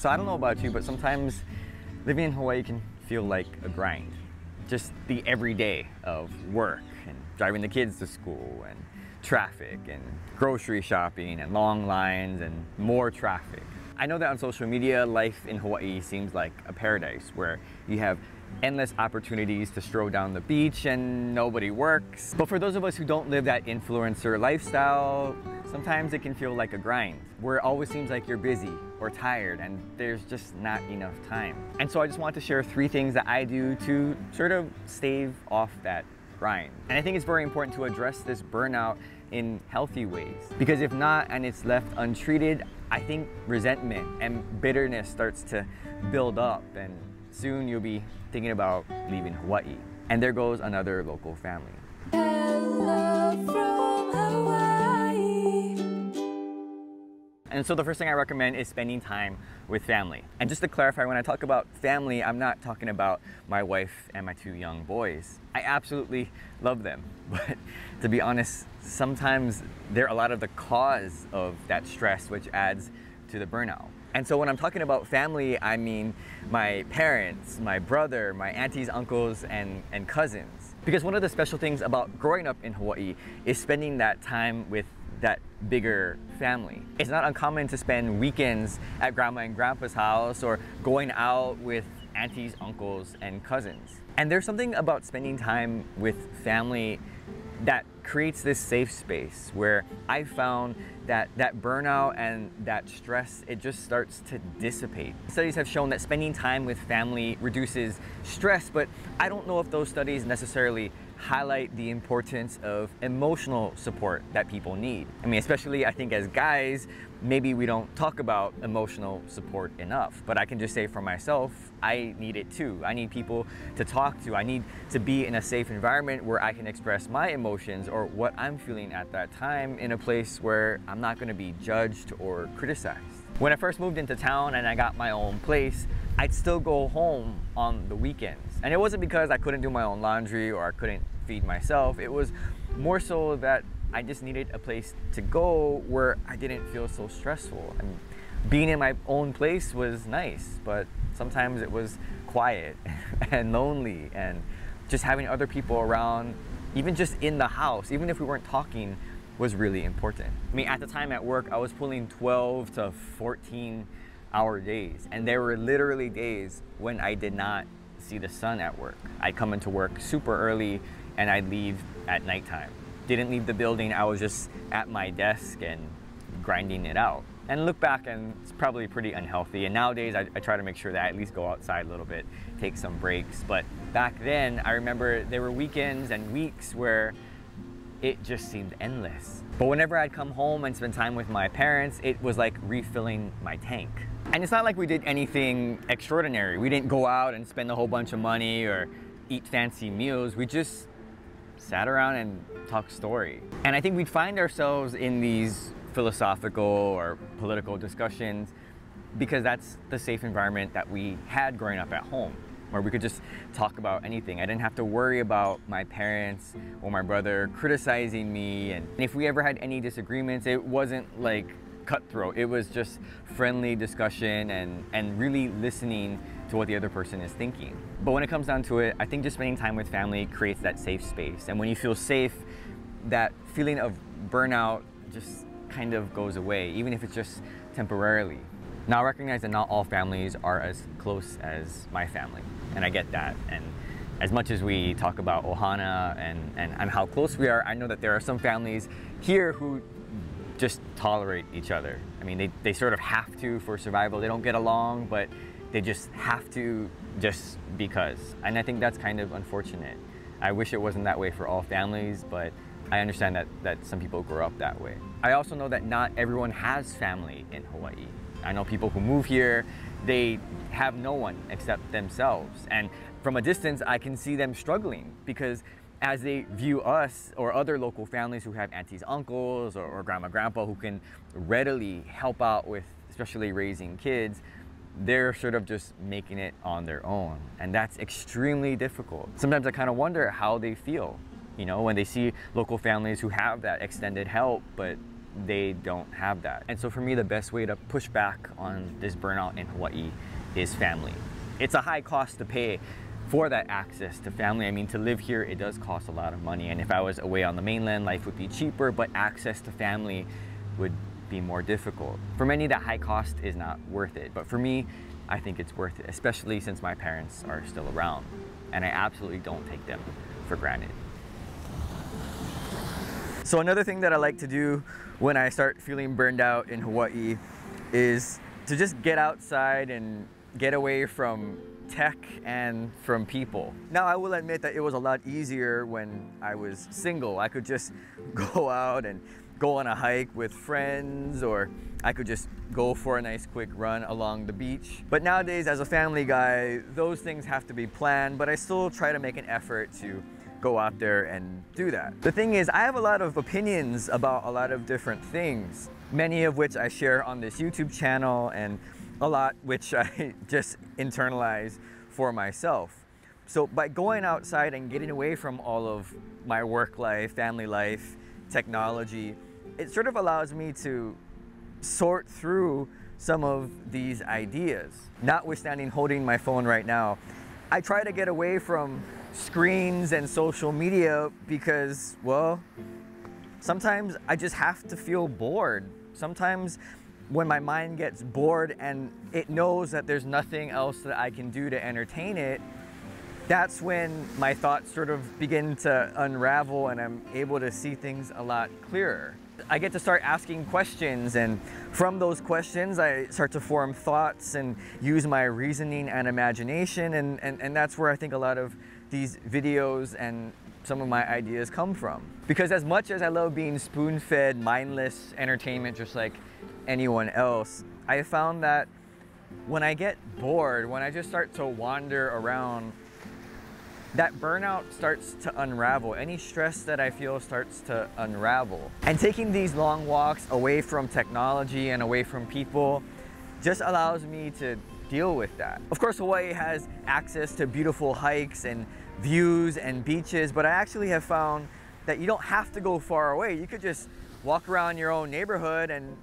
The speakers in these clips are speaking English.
So I don't know about you, but sometimes living in Hawaii can feel like a grind. Just the everyday of work and driving the kids to school and traffic and grocery shopping and long lines and more traffic. I know that on social media, life in Hawaii seems like a paradise where you have endless opportunities to stroll down the beach and nobody works. But for those of us who don't live that influencer lifestyle, sometimes it can feel like a grind, where it always seems like you're busy or tired and there's just not enough time. And so I just want to share 3 things that I do to sort of stave off that grind. And I think it's very important to address this burnout in healthy ways, because if not and it's left untreated, I think resentment and bitterness starts to build up, and soon you'll be thinking about leaving Hawaii. And there goes another local family. Hello from Hawaii. And so the first thing I recommend is spending time with family. And just to clarify, when I talk about family, I'm not talking about my wife and my 2 young boys. I absolutely love them, but to be honest, sometimes they're a lot of the cause of that stress, which adds to the burnout. And so when I'm talking about family, I mean my parents, my brother, my aunties, uncles, and cousins. Because one of the special things about growing up in Hawaii is spending that time with that bigger family. It's not uncommon to spend weekends at grandma and grandpa's house or going out with aunties, uncles, and cousins. And there's something about spending time with family that creates this safe space where I found that burnout and that stress, it just starts to dissipate. Studies have shown that spending time with family reduces stress, but I don't know if those studies necessarily highlight the importance of emotional support that people need. I mean, especially I think as guys, maybe we don't talk about emotional support enough, but I can just say for myself, I need it too. I need people to talk to. I need to be in a safe environment where I can express my emotions or what I'm feeling at that time in a place where I'm not going to be judged or criticized. When I first moved into town and I got my own place, I'd still go home on the weekends. And it wasn't because I couldn't do my own laundry or I couldn't feed myself. It was more so that I just needed a place to go where I didn't feel so stressful. And being in my own place was nice, but sometimes it was quiet and lonely, and just having other people around, even just in the house, even if we weren't talking, was really important. I mean, at the time at work, I was pulling 12 to 14-hour days, and there were literally days when I did not see the sun at work. I'd come into work super early and I'd leave at nighttime. Didn't leave the building, I was just at my desk and grinding it out. And look back and it's probably pretty unhealthy. And nowadays I try to make sure that I at least go outside a little bit, take some breaks. But back then, I remember there were weekends and weeks where it just seemed endless. But whenever I'd come home and spend time with my parents, it was like refilling my tank. And it's not like we did anything extraordinary. We didn't go out and spend a whole bunch of money or eat fancy meals. We just sat around and talked story. And I think we'd find ourselves in these philosophical or political discussions because that's the safe environment that we had growing up at home, where we could just talk about anything. I didn't have to worry about my parents or my brother criticizing me. And if we ever had any disagreements, it wasn't like cutthroat. It was just friendly discussion and really listening to what the other person is thinking. But when it comes down to it, I think just spending time with family creates that safe space. And when you feel safe, that feeling of burnout just kind of goes away, even if it's just temporarily. Now, I recognize that not all families are as close as my family, and I get that. And as much as we talk about Ohana and how close we are, I know that there are some families here who just tolerate each other. I mean, they sort of have to for survival. They don't get along, but they just have to just because. And I think that's kind of unfortunate. I wish it wasn't that way for all families, but I understand that some people grow up that way. I also know that not everyone has family in Hawaii. I know people who move here, they have no one except themselves. And from a distance, I can see them struggling because as they view us or other local families who have aunties, uncles, or grandma, grandpa who can readily help out with especially raising kids, they're sort of just making it on their own. And that's extremely difficult. Sometimes I kind of wonder how they feel, you know, when they see local families who have that extended help, but they don't have that. And so for me, the best way to push back on this burnout in Hawaii is family. It's a high cost to pay for that access to family. I mean, to live here, it does cost a lot of money. And if I was away on the mainland, life would be cheaper, but access to family would be more difficult. For many, that high cost is not worth it. But for me, I think it's worth it, especially since my parents are still around. And I absolutely don't take them for granted. So another thing that I like to do when I start feeling burned out in Hawaii is to just get outside and get away from tech and from people. Now, I will admit that it was a lot easier when I was single. I could just go out and go on a hike with friends, or I could just go for a nice quick run along the beach. But nowadays, as a family guy, those things have to be planned, but I still try to make an effort to go out there and do that. The thing is, I have a lot of opinions about a lot of different things, many of which I share on this YouTube channel, and a lot which I just internalize for myself. So by going outside and getting away from all of my work life, family life, technology, it sort of allows me to sort through some of these ideas. Notwithstanding holding my phone right now, I try to get away from screens and social media because, well, sometimes I just have to feel bored. Sometimes when my mind gets bored and it knows that there's nothing else that I can do to entertain it, that's when my thoughts sort of begin to unravel and I'm able to see things a lot clearer. I get to start asking questions, and from those questions I start to form thoughts and use my reasoning and imagination, and that's where I think a lot of these videos and some of my ideas come from. Because as much as I love being spoon-fed mindless entertainment just like anyone else, I have found that when I get bored, when I just start to wander around, that burnout starts to unravel. Any stress that I feel starts to unravel. And taking these long walks away from technology and away from people just allows me to deal with that. Of course, Hawaii has access to beautiful hikes and views and beaches, but I actually have found that you don't have to go far away. You could just walk around your own neighborhood and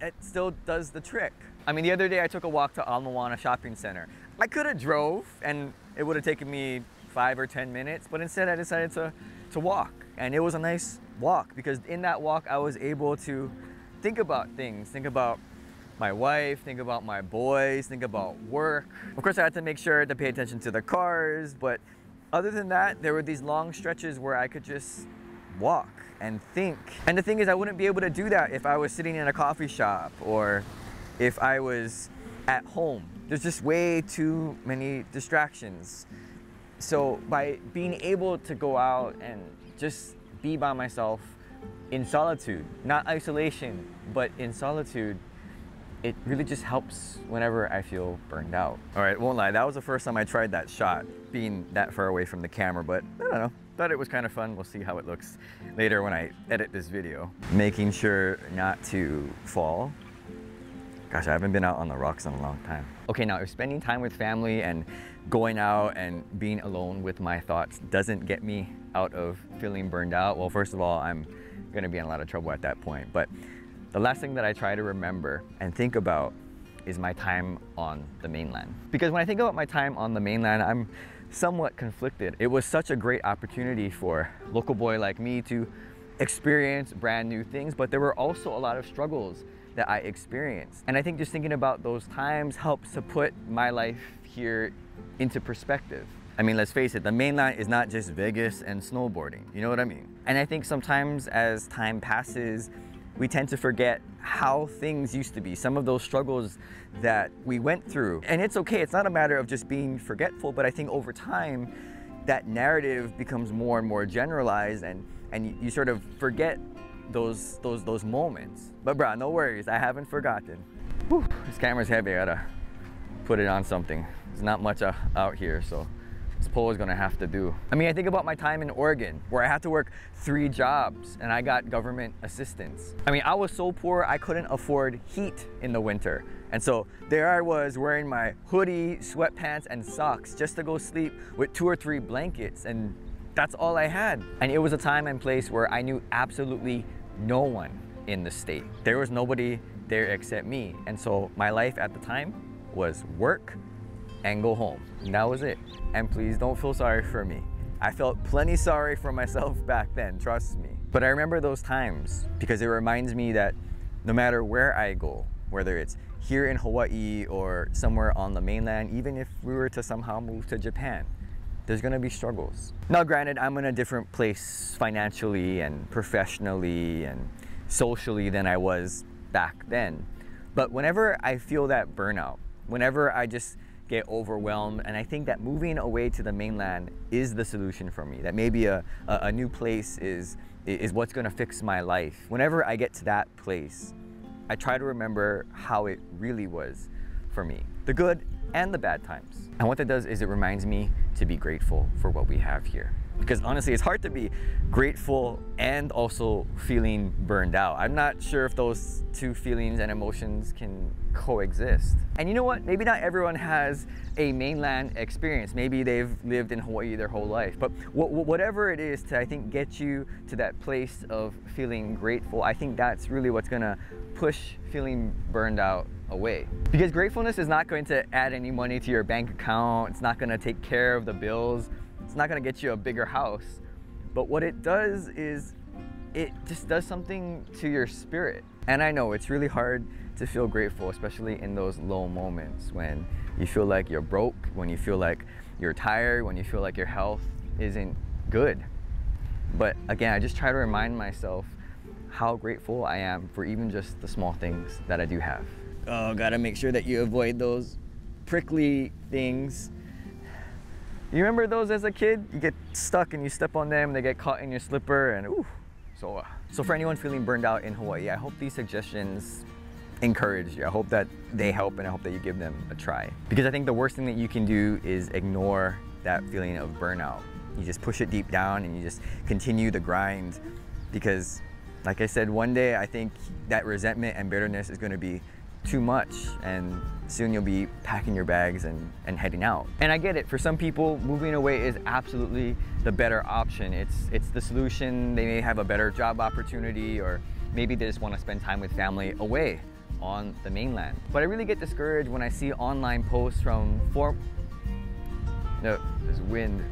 it still does the trick. I mean, the other day I took a walk to Ala Moana Shopping Center. I could have drove and it would have taken me 5 or 10 minutes, but instead I decided to walk. And it was a nice walk because in that walk I was able to think about things, think about my wife, think about my boys, think about work. Of course, I had to make sure to pay attention to the cars, but other than that, there were these long stretches where I could just walk and think. And the thing is, I wouldn't be able to do that if I was sitting in a coffee shop or if I was at home. There's just way too many distractions. So by being able to go out and just be by myself in solitude, not isolation, but in solitude, it really just helps whenever I feel burned out. All right, won't lie, that was the first time I tried that shot, being that far away from the camera, but I don't know, thought it was kind of fun. We'll see how it looks later when I edit this video. Making sure not to fall. Gosh, I haven't been out on the rocks in a long time. Okay, now if spending time with family and going out and being alone with my thoughts doesn't get me out of feeling burned out, well, first of all, I'm gonna be in a lot of trouble at that point. But the last thing that I try to remember and think about is my time on the mainland. Because when I think about my time on the mainland, I'm somewhat conflicted. It was such a great opportunity for a local boy like me to experience brand new things, but there were also a lot of struggles that I experienced. And I think just thinking about those times helps to put my life here into perspective. I mean, let's face it, the mainland is not just Vegas and snowboarding, you know what I mean? And I think sometimes as time passes, we tend to forget how things used to be, some of those struggles that we went through. And it's okay, it's not a matter of just being forgetful, but I think over time, that narrative becomes more and more generalized and you sort of forget those moments. But bruh, no worries, I haven't forgotten. Whew, this camera's heavy, I gotta put it on something. There's not much out here, so this pole is gonna have to do. I mean, I think about my time in Oregon, where I had to work 3 jobs and I got government assistance. I mean, I was so poor, I couldn't afford heat in the winter. And so there I was wearing my hoodie, sweatpants, and socks just to go sleep with 2 or 3 blankets, and that's all I had. And it was a time and place where I knew absolutely no one in the state. There was nobody there except me. And so my life at the time was work and go home. And that was it. And please don't feel sorry for me. I felt plenty sorry for myself back then, trust me. But I remember those times because it reminds me that no matter where I go, whether it's here in Hawaii or somewhere on the mainland, even if we were to somehow move to Japan, there's gonna be struggles. Now granted, I'm in a different place financially and professionally and socially than I was back then. But whenever I feel that burnout, whenever I just get overwhelmed, and I think that moving away to the mainland is the solution for me, that maybe a new place is what's gonna fix my life. Whenever I get to that place, I try to remember how it really was for me, the good and the bad times. And what that does is it reminds me to be grateful for what we have here. Because honestly, it's hard to be grateful and also feeling burned out. I'm not sure if those two feelings and emotions can coexist. And you know what? Maybe not everyone has a mainland experience. Maybe they've lived in Hawaii their whole life. But whatever it is to, I think, get you to that place of feeling grateful, I think that's really what's gonna push feeling burned out away. Because gratefulness is not going to add any money to your bank account. It's not gonna take care of the bills. It's not gonna get you a bigger house, but what it does is it just does something to your spirit. And I know it's really hard to feel grateful, especially in those low moments when you feel like you're broke, when you feel like you're tired, when you feel like your health isn't good. But again, I just try to remind myself how grateful I am for even just the small things that I do have. Oh, gotta make sure that you avoid those prickly things. You remember those as a kid? You get stuck and you step on them, they get caught in your slipper, and ooh, so for anyone feeling burned out in Hawaii, I hope these suggestions encourage you. I hope that they help, and I hope that you give them a try. Because I think the worst thing that you can do is ignore that feeling of burnout. You just push it deep down and you just continue the grind, because like I said, one day I think that resentment and bitterness is going to be too much, and soon you'll be packing your bags and heading out. And I get it, for some people moving away is absolutely the better option. It's the solution. They may have a better job opportunity, or maybe they just want to spend time with family away on the mainland. But I really get discouraged when I see online posts from there's wind.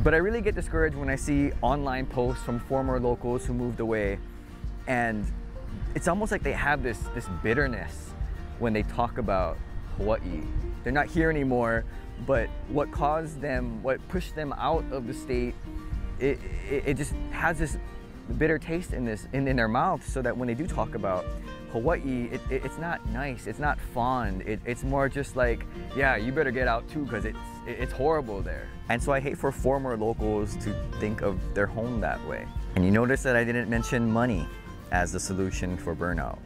But I really get discouraged when I see online posts from former locals who moved away, and it's almost like they have this bitterness when they talk about Hawaii. They're not here anymore, but what caused them, what pushed them out of the state, it just has this bitter taste in their mouth, so that when they do talk about Hawaii, it's not nice, it's not fond, it's more just like, yeah, you better get out too, because it's horrible there. And so I hate for former locals to think of their home that way. And you notice that I didn't mention money as the solution for burnout.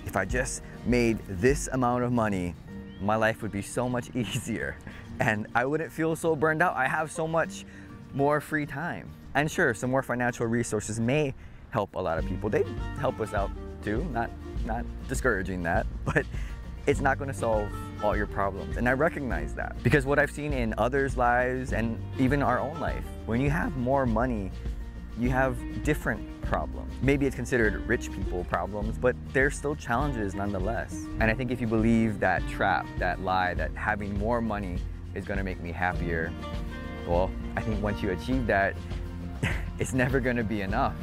If I just made this amount of money, my life would be so much easier and I wouldn't feel so burned out. I have so much more free time. And sure, some more financial resources may help a lot of people. They help us out too, not discouraging that, but it's not going to solve all your problems. And I recognize that, because what I've seen in others' lives and even our own life, when you have more money, you have different problems. Maybe it's considered rich people problems, but there's still challenges nonetheless. And I think if you believe that trap, that lie, that having more money is gonna make me happier, well, I think once you achieve that, it's never gonna be enough.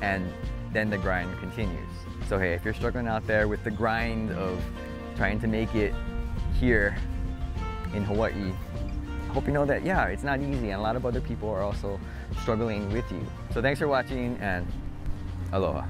And then the grind continues. So hey, if you're struggling out there with the grind of trying to make it here in Hawaii, hope you know that, yeah, it's not easy, and a lot of other people are also struggling with you. So thanks for watching, and aloha.